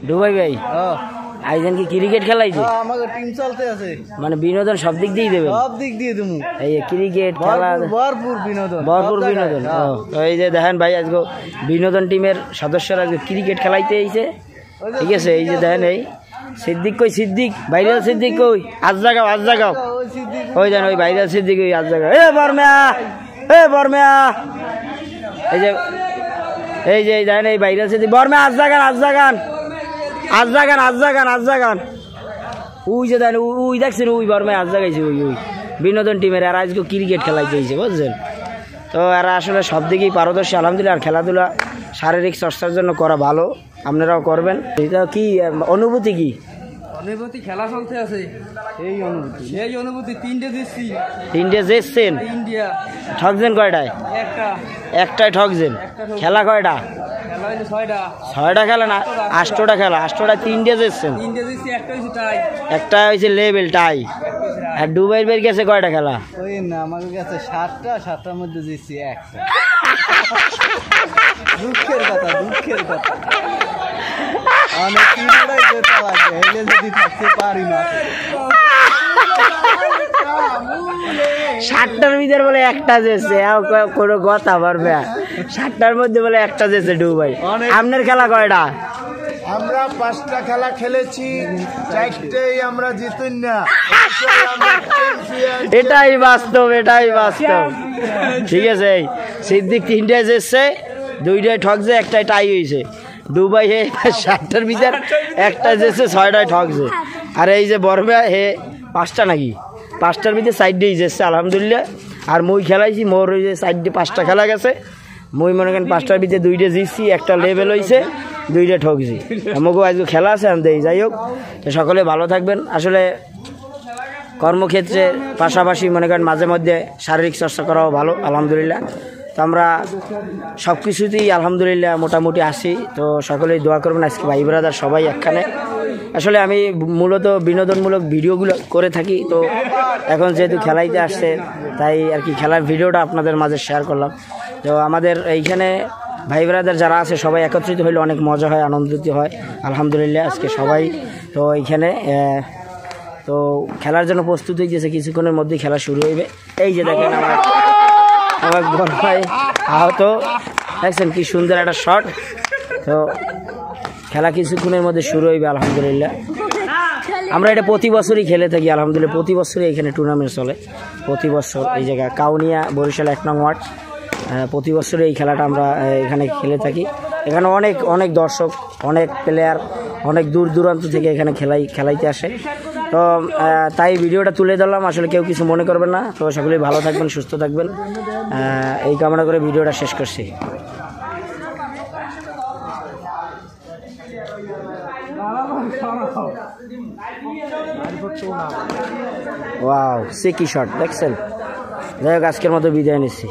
ডুবাই ভাই আইজন কি ক্রিকেট খেলাইছে? আমাদের টিম চলতে আছে, মানে বিনোদন সব দিক দিয়ে দেবে? সব দিক দিয়ে দেবো। এই ক্রিকেট খেলা ভরপুর বিনোদন, ভরপুর বিনোদন। এই যে দেখেন ভাই আজকে বিনোদন টিমের সদস্যরা আজকে ক্রিকেট খেলাইতে এইছে, ঠিক আছে? এই যে দেখেন এই সিদ্দিক কই, সিদ্দিক ভাইরাল সিদ্দিক কই, আজ জাগাও আজ জাগাও, ওই দেন ওই ভাইরাল সিদ্দিক ওই আজ জাগাও। এ বর্মা, এ বর্মা, এই যে এই যে দেখেন এই ভাইরাল সিদ্দিক, বর্মা আজ জাগান আজ জাগান আজ জাগান আজ জাগান আজ জাগান। ওই যে দেখেন ওই দেখছেন ওই বর্মা আজ জাগাইছে, ওই ওই বিনোদন টিমের। আর আজকে ক্রিকেট খেলাইতে হয়েছে বুঝছেন তো। এরা আসলে সব দিকেই পারদর্শী আলহামদুলিল্লাহ। আর খেলাধুলা শারীরিক চর্চার জন্য করা ভালো, আপনারাও করবেন। এটা কি অনুভূতি? কি অনুভূতি? খেলা চলতে আছে, এই অনুভূতি, এই অনুভূতি। তিনটে জিতছেন। ইন্ডিয়া ঠকছেন কয়টায়? একটাই ঠকছেন। খেলা কয়টা? ছয়টা খেলা না, 8টা খেলা। 8টায় 3টে জিতছেন, একটা হয়েছে লেভেল টাই। আর দুবাইয়ের বের গেছে কয়টা খেলা? ওই না, আমাদের কাছে 7টার মধ্যে জিতছি একটা। দুঃখের কথা, দুঃখের কথা। অনেক কিনারাই যেতে লাগে, হেলে যদি থাকতে পারি না। 7টার ভিতরে বলে একটা যেছে, কোনো কথা পারবে? 7টার মধ্যে বলে একটা যেছে ডুবাই। আপনার খেলা কয়টা? আমরা 5টা খেলা খেলেছি, 4টেই আমরা জিতুন না। এটাই বাস্তব, এটাই বাস্তব। ঠিক আছে, সিদ্দিক 3টায় যেছে, 2টায় ঠকছে, একটাই টাই হয়েছে। দুবাই হে 7টার ভিতর একটা যেছে, 6টায় ঠকছে। আর এই যে বর্মা হে 5টা নাকি, 5টার ভিতরে 4টাই যেছে আলহামদুলিল্লাহ। আর মই খেলাইছি, মোর ওই যে 5টা খেলা গেছে, মই মনে করেন 5টার ভিতরে 2টে জিতছি, একটা লেভেল হয়েছে, 2টে ঠকছি। আমাকেও আজকে খেলা আছে আমি দেই। যাই হোক, তো সকলে ভালো থাকবেন। আসলে কর্মক্ষেত্রে পাশাপাশি মনে করেন মাঝে মধ্যে শারীরিক চর্চা করাও ভালো আলহামদুলিল্লাহ। তো আমরা সব কিছুতেই আলহামদুলিল্লাহ মোটামুটি আসি। তো সকলেই দোয়া করবেন। আজকে ভাই ব্রাদার সবাই একখানে। আসলে আমি মূলত বিনোদনমূলক ভিডিওগুলো করে থাকি, তো এখন যেহেতু খেলাইতে আসছে তাই আর কি খেলার ভিডিওটা আপনাদের মাঝে শেয়ার করলাম। তো আমাদের এইখানে ভাই ব্রাদার যারা আছে সবাই একত্রিত হইলে অনেক মজা হয়, আনন্দিত হয় আলহামদুলিল্লাহ। আজকে সবাই তো এইখানে তো খেলার জন্য প্রস্তুত হয়েছে, কিছুক্ষণের মধ্যেই খেলা শুরু হইবে। এই যে দেখেন আমার বড় ভাই আহত, দেখছেন কি সুন্দর একটা শট। তো খেলা কিছুক্ষণের মধ্যে শুরু হইবে আলহামদুলিল্লাহ। আমরা এটা প্রতি বছরই খেলে থাকি আলহামদুলিল্লাহ। প্রতি বছরই এখানে টুর্নামেন্ট চলে, প্রতি বছর এই জায়গায় কাউনিয়া বরিশাল 1 নং ওয়ার্ড। প্রতি বছরই এই খেলাটা আমরা এখানে খেলে থাকি। এখানে অনেক অনেক দর্শক, অনেক প্লেয়ার অনেক দূর দূরান্ত থেকে এখানে খেলাইতে আসে। তো তাই ভিডিওটা তুলে ধরলাম, আসলে কেউ কিছু মনে করবেন না। তো সকলেই ভালো থাকবেন, সুস্থ থাকবেন, এই কামনা করে ভিডিওটা শেষ করছি। ওয়াও, সে কি শট দেখছেন। যাই হোক, আজকের মতো বিদায় নিচ্ছি।